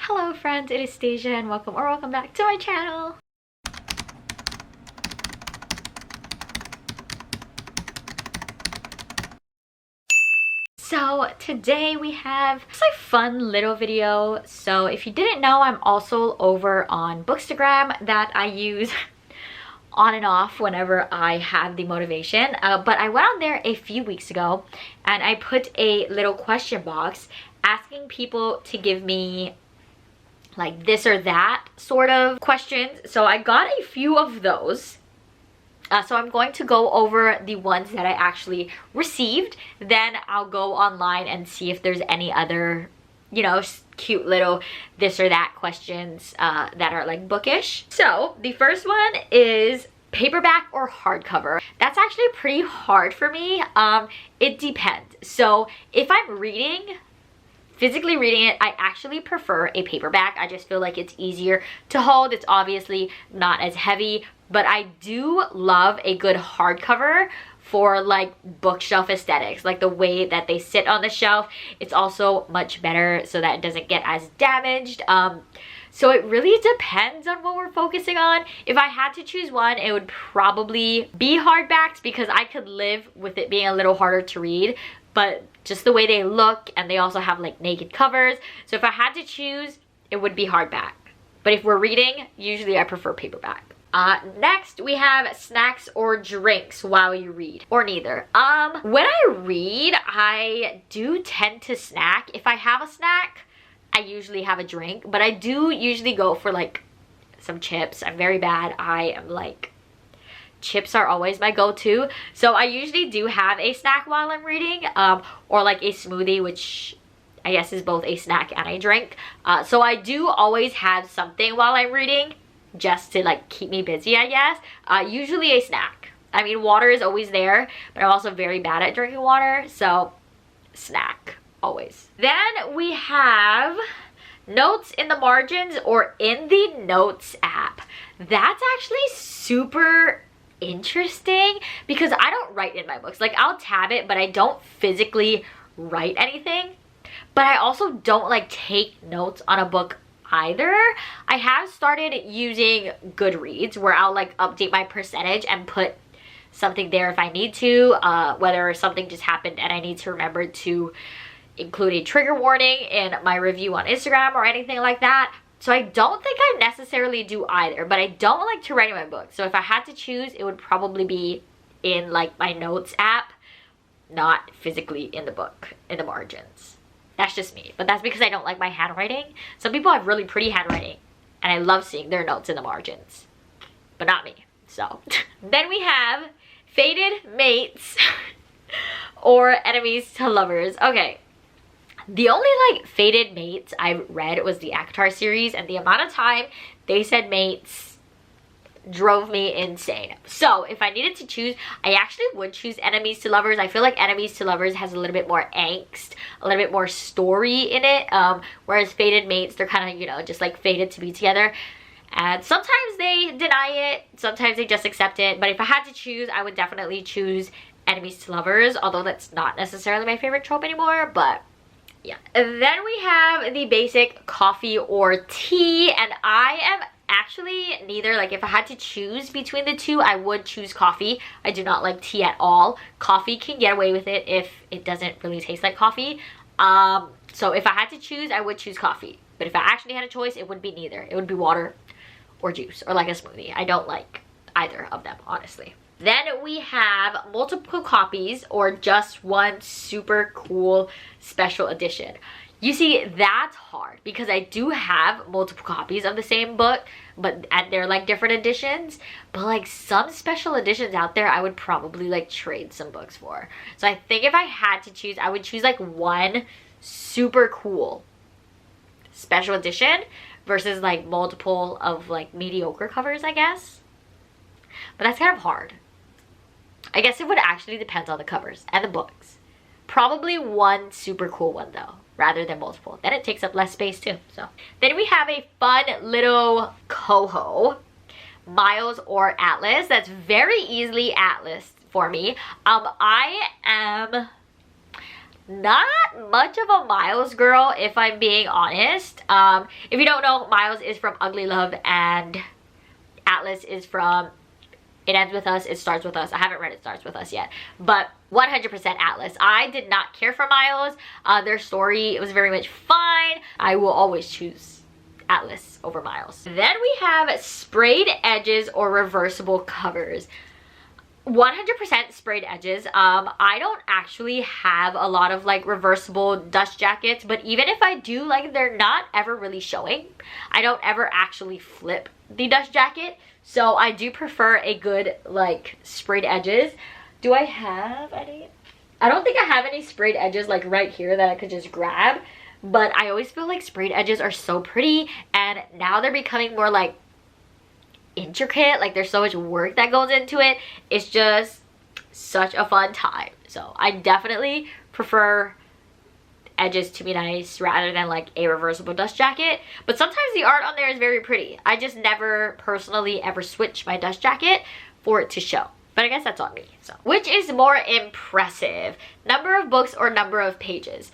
Hello friends, it is Stasia and welcome back to my channel. So today we have just a fun little video. So if you didn't know, I'm also over on Bookstagram that I use on and off whenever I have the motivation. But I went on there a few weeks ago and I put a little question box asking people to give me like this or that sort of questions. So I got a few of those. So I'm going to go over the ones that I actually received. Then I'll go online and see if there's any other, you know, cute little this or that questions that are like bookish. So the first one is paperback or hardcover. That's actually pretty hard for me. It depends. So if I'm physically reading it, I actually prefer a paperback. I just feel like it's easier to hold. It's obviously not as heavy, but I do love a good hardcover for like bookshelf aesthetics, like the way that they sit on the shelf. It's also much better so that it doesn't get as damaged. So it really depends on what we're focusing on. If I had to choose one, it would probably be hardbacks because I could live with it being a little harder to read, but just the way they look, and they also have like naked covers. So if I had to choose, it would be hardback. But if we're reading, usually I prefer paperback. Next we have snacks or drinks while you read, or neither. When I read, I do tend to snack. If I have a snack, I usually have a drink, but I do usually go for like some chips. I'm very bad. I am like, chips are always my go-to. So I usually do have a snack while I'm reading, or like a smoothie, which I guess is both a snack and a drink. So I do always have something while I'm reading just to like keep me busy, I guess. Usually a snack. I mean, water is always there, but I'm also very bad at drinking water, so snack always. Then we have notes in the margins or in the notes app. That's actually super interesting because I don't write in my books. Like, I'll tab it, but I don't physically write anything. But I also don't like take notes on a book either. I have started using Goodreads where I'll like update my percentage and put something there if I need to, whether something just happened and I need to remember to include a trigger warning in my review on Instagram or anything like that. So I don't think I necessarily do either, but I don't like to write in my book. So if I had to choose, it would probably be in like my notes app, not physically in the book, in the margins. That's just me, but that's because I don't like my handwriting. Some people have really pretty handwriting and I love seeing their notes in the margins, but not me. So then we have fated mates or enemies to lovers. Okay. The only like fated mates I read was the ACOTAR series, and the amount of time they said mates drove me insane. So if I needed to choose, I actually would choose enemies to lovers. I feel like enemies to lovers has a little bit more angst, a little bit more story in it, whereas fated mates, they're kind of, you know, just like fated to be together. And sometimes they deny it, sometimes they just accept it. But if I had to choose, I would definitely choose enemies to lovers, although that's not necessarily my favorite trope anymore, but yeah. And then we have the basic coffee or tea, and I am actually neither. Like, if I had to choose between the two, I would choose coffee. I do not like tea at all. Coffee can get away with it if it doesn't really taste like coffee. So if I had to choose, I would choose coffee. But if I actually had a choice, it would be neither. It would be water or juice or like a smoothie. I don't like either of them, honestly. Then we have multiple copies or just one super cool special edition. You see, that's hard because I do have multiple copies of the same book, and they're like different editions. But like some special editions out there, I would probably like trade some books for. So I think if I had to choose, I would choose like one super cool special edition versus like multiple of like mediocre covers, I guess. But that's kind of hard. I guess it would actually depend on the covers and the books. Probably one super cool one though, rather than multiple. Then it takes up less space too. So then we have a fun little coho, Miles or Atlas. That's very easily Atlas for me. I am not much of a Miles girl, if I'm being honest. If you don't know, Miles is from Ugly Love and Atlas is from It Ends With Us, It Starts With Us. I haven't read It Starts With Us yet, but 100% Atlas. I did not care for Miles. Their story was very much fine. I will always choose Atlas over Miles. Then we have sprayed edges or reversible covers. 100% sprayed edges. I don't actually have a lot of like reversible dust jackets, but even if I do, like, they're not ever really showing. I don't ever actually flip the dust jacket, so I do prefer a good like sprayed edges. Do I have any? I don't think I have any sprayed edges like right here that I could just grab, but I always feel like sprayed edges are so pretty, and now they're becoming more like intricate. Like, there's so much work that goes into it. It's just such a fun time. So I definitely prefer edges to be nice rather than like a reversible dust jacket, but sometimes the art on there is very pretty. I just never personally ever switch my dust jacket for it to show, but I guess that's on me. So which is more impressive, number of books or number of pages?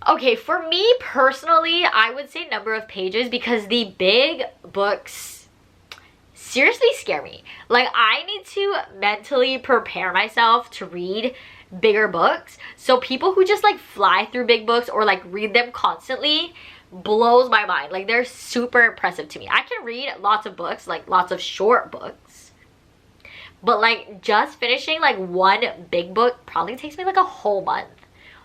Okay, for me personally, I would say number of pages, because the big books seriously scare me. Like, I need to mentally prepare myself to read bigger books. So people who just like fly through big books or like read them constantly blows my mind. Like, they're super impressive to me. I can read lots of books, like lots of short books, but like just finishing like one big book probably takes me like a whole month.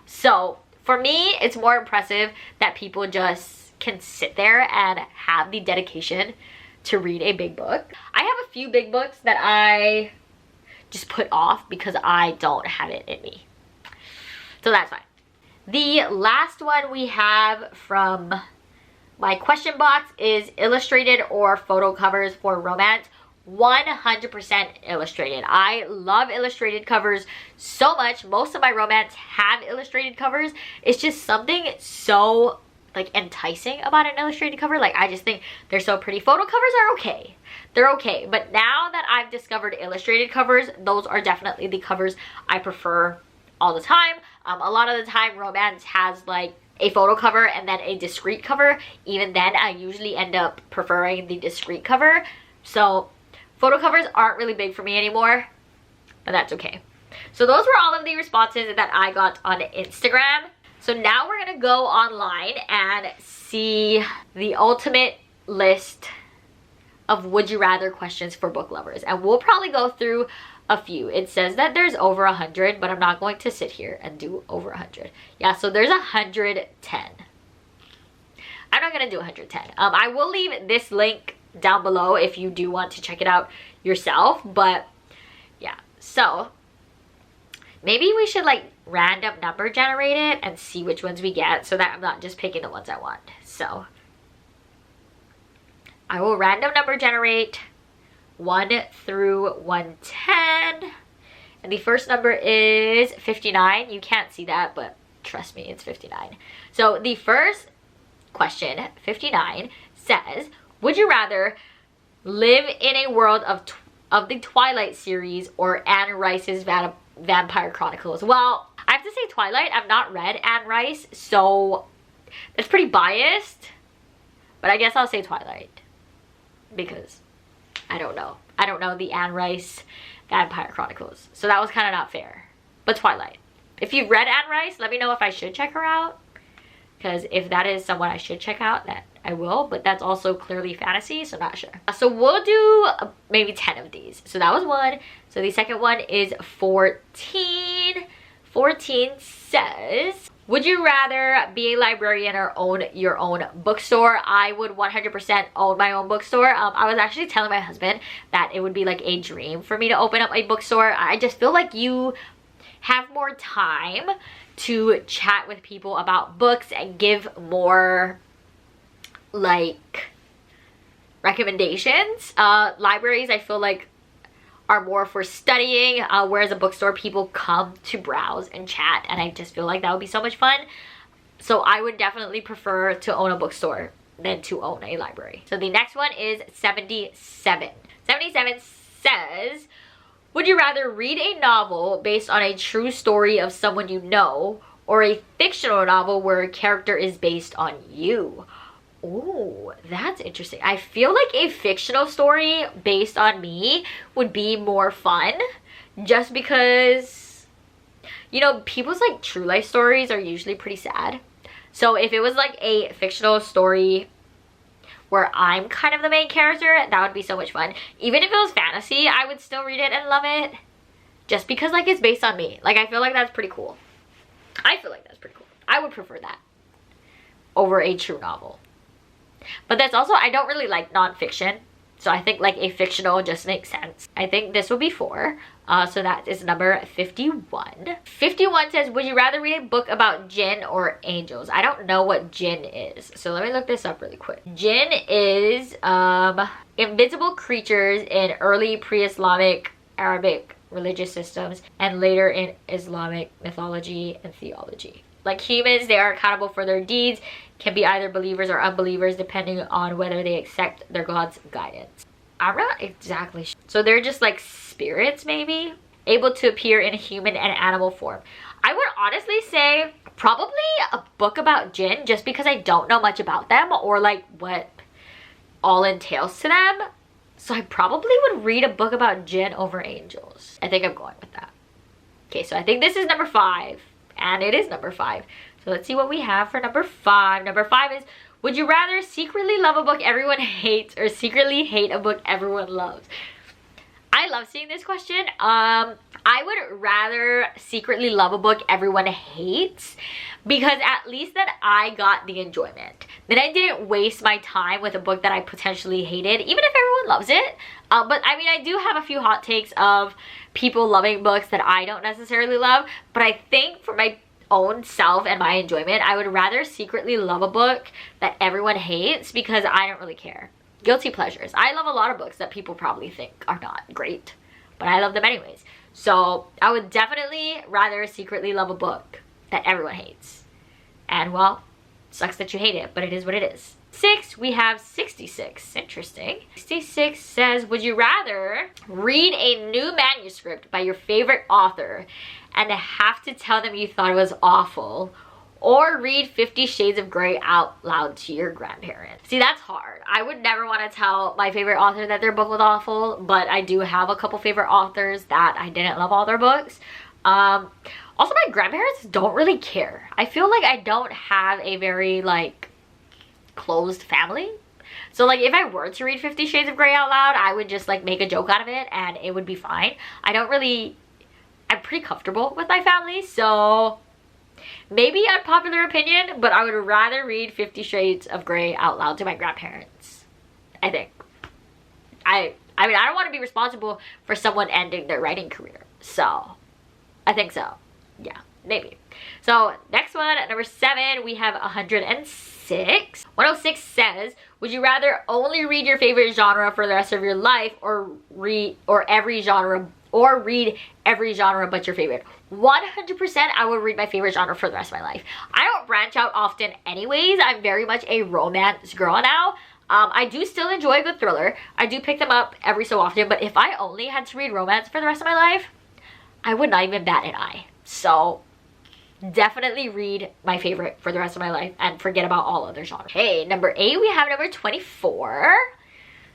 So for me, it's more impressive that people just can sit there and have the dedication to read a big book. I have a few big books that I just put off because I don't have it in me. So that's fine. The last one we have from my question box is illustrated or photo covers for romance. 100% illustrated. I love illustrated covers so much. Most of my romance have illustrated covers. It's just something so like enticing about an illustrated cover. Like, I just think they're so pretty. Photo covers are okay. They're okay. But now that I've discovered illustrated covers, those are definitely the covers I prefer all the time. A lot of the time romance has like a photo cover and then a discrete cover. Even then, I usually end up preferring the discrete cover. So photo covers aren't really big for me anymore, but that's okay. So those were all of the responses that I got on Instagram. So now we're gonna go online and see the ultimate list of would you rather questions for book lovers, and we'll probably go through a few. It says that there's over 100, but I'm not going to sit here and do over 100. Yeah, so there's 110. I'm not gonna do 110. I will leave this link down below if you do want to check it out yourself, but yeah. So maybe we should like random number generate it and see which ones we get, so that I'm not just picking the ones I want. So I will random number generate 1 through 110, and the first number is 59. You can't see that, but trust me, it's 59. So the first question, 59, says, would you rather live in a world of the Twilight series or Anne Rice's Vampire Chronicles? Well, I have to say Twilight. I've not read Anne Rice, so it's pretty biased, but I guess I'll say Twilight because I don't know. I don't know the Anne Rice Vampire Chronicles, so that was kind of not fair. But Twilight. If you've read Anne Rice, let me know if I should check her out, because if that is someone I should check out, that I will, but that's also clearly fantasy, so not sure. So we'll do maybe 10 of these. So that was one. So the second one is 14. 14 says, would you rather be a librarian or own your own bookstore? I would 100% own my own bookstore. I was actually telling my husband that it would be like a dream for me to open up a bookstore. I just feel like you have more time to chat with people about books and give more like recommendations. Libraries, I feel like, are more for studying, whereas a bookstore, people come to browse and chat, and I just feel like that would be so much fun. So I would definitely prefer to own a bookstore than to own a library. So the next one is 77. 77 says, would you rather read a novel based on a true story of someone you know, or a fictional novel where a character is based on you? Ooh, that's interesting. I feel like a fictional story based on me would be more fun, just because, you know, people's like true life stories are usually pretty sad. So if it was like a fictional story where I'm kind of the main character, that would be so much fun. Even if it was fantasy, I would still read it and love it, just because like it's based on me. Like I feel like that's pretty cool. I feel like that's pretty cool. I would prefer that over a true novel. But that's also, I don't really like nonfiction, so I think like a fictional just makes sense. I think this will be 4. So that is number 51. 51 says, would you rather read a book about jinn or angels? I don't know what jinn is, so let me look this up really quick. Jinn is invisible creatures in early pre-Islamic Arabic religious systems and later in Islamic mythology and theology. Like humans, they are accountable for their deeds, can be either believers or unbelievers depending on whether they accept their God's guidance. I'm not exactly sure. So they're just like spirits maybe, able to appear in human and animal form. I would honestly say probably a book about jinn, just because I don't know much about them or like what all entails to them. So I probably would read a book about jinn over angels. I think I'm going with that. Okay, so I think this is number 5. And it is number 5. So let's see what we have for number 5. Number 5 is, would you rather secretly love a book everyone hates or secretly hate a book everyone loves? I love seeing this question. I would rather secretly love a book everyone hates, because at least then I got the enjoyment. Then I didn't waste my time with a book that I potentially hated, even if everyone loves it. But I mean, I do have a few hot takes of people loving books that I don't necessarily love, but I think for my own self and my enjoyment, I would rather secretly love a book that everyone hates, because I don't really care. Guilty pleasures. I love a lot of books that people probably think are not great, but I love them anyways. So I would definitely rather secretly love a book that everyone hates. And well, sucks that you hate it, but it is what it is. 6, we have 66. Interesting. 66 says, would you rather read a new manuscript by your favorite author and have to tell them you thought it was awful, or read 50 Shades of Grey out loud to your grandparents? See, that's hard. I would never want to tell my favorite author that their book was awful, but I do have a couple favorite authors that I didn't love all their books. Also, my grandparents don't really care. I feel like I don't have a very like closed family. So like if I were to read 50 Shades of Grey out loud, I would just like make a joke out of it and it would be fine. I'm pretty comfortable with my family, so maybe unpopular opinion, but I would rather read 50 Shades of Grey out loud to my grandparents, I think. I mean, I don't want to be responsible for someone ending their writing career, so I think so. Yeah, maybe. So next one, at number 7, we have 106. 106 says, would you rather only read your favorite genre for the rest of your life, or read every genre but your favorite? 100% I would read my favorite genre for the rest of my life. I don't branch out often anyways. I'm very much a romance girl now. I do still enjoy a good thriller. I do pick them up every so often, but if I only had to read romance for the rest of my life, I would not even bat an eye. So definitely read my favorite for the rest of my life and forget about all other genres. Okay, number 8, we have number 24.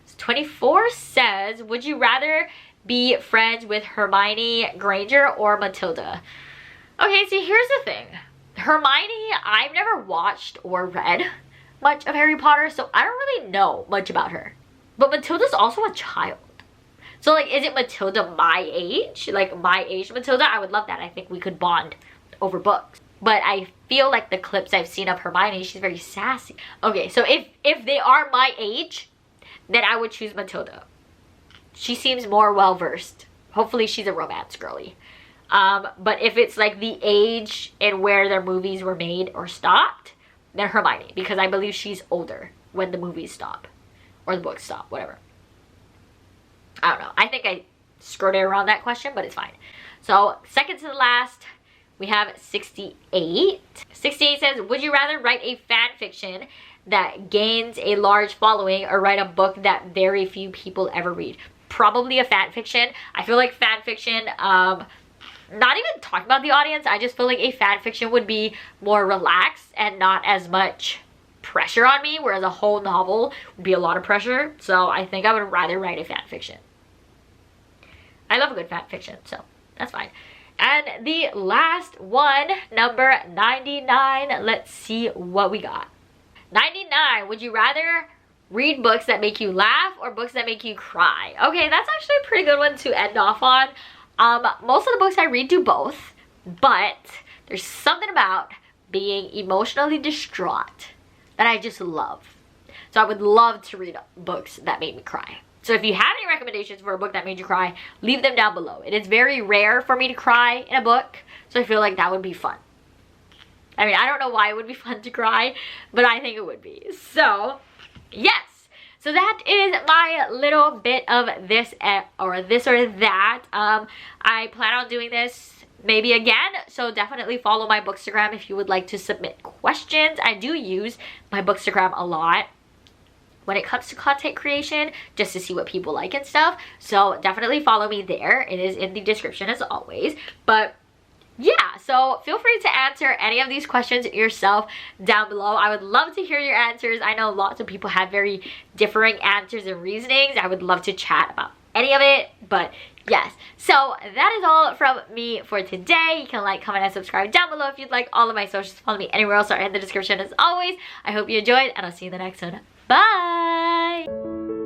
So 24 says, would you rather be friends with Hermione Granger or Matilda? Okay, see, here's the thing. Hermione, I've never watched or read much of Harry Potter, so I don't really know much about her. But Matilda's also a child. So like, is it Matilda my age? Like my age Matilda? I would love that. I think we could bond over books. But I feel like the clips I've seen of Hermione, she's very sassy. Okay, so if they are my age, then I would choose Matilda. She seems more well-versed. Hopefully she's a romance girly. But if it's like the age and where their movies were made or stopped, then Hermione, because I believe she's older when the movies stop or the books stop, whatever. I don't know. I think I skirted around that question, but it's fine. So second to the last, we have 68. 68 says, would you rather write a fan fiction that gains a large following or write a book that very few people ever read? Probably a fan fiction. I feel like fan fiction not even talking about the audience, I just feel like a fan fiction would be more relaxed and not as much pressure on me, whereas a whole novel would be a lot of pressure. So I think I would rather write a fan fiction. I love a good fan fiction, so that's fine. And the last one, number 99. Let's see what we got. 99, would you rather read books that make you laugh or books that make you cry? Okay, that's actually a pretty good one to end off on. Most of the books I read do both, but there's something about being emotionally distraught that I just love. So I would love to read books that made me cry. So if you have any recommendations for a book that made you cry, leave them down below. It is very rare for me to cry in a book, so I feel like that would be fun. I mean, I don't know why it would be fun to cry, but I think it would be. So, yes. So that is my little bit of this or that. I plan on doing this maybe again, so definitely follow my Bookstagram if you would like to submit questions. I do use my Bookstagram a lot when it comes to content creation, just to see what people like and stuff. So definitely follow me there. It is in the description as always. But yeah, so feel free to answer any of these questions yourself down below. I would love to hear your answers. I know lots of people have very differing answers and reasonings. I would love to chat about any of it, but yes. So that is all from me for today. You can like, comment, and subscribe down below if you'd like. All of my socials, follow me anywhere else or in the description as always. I hope you enjoyed, and I'll see you in the next one. Bye!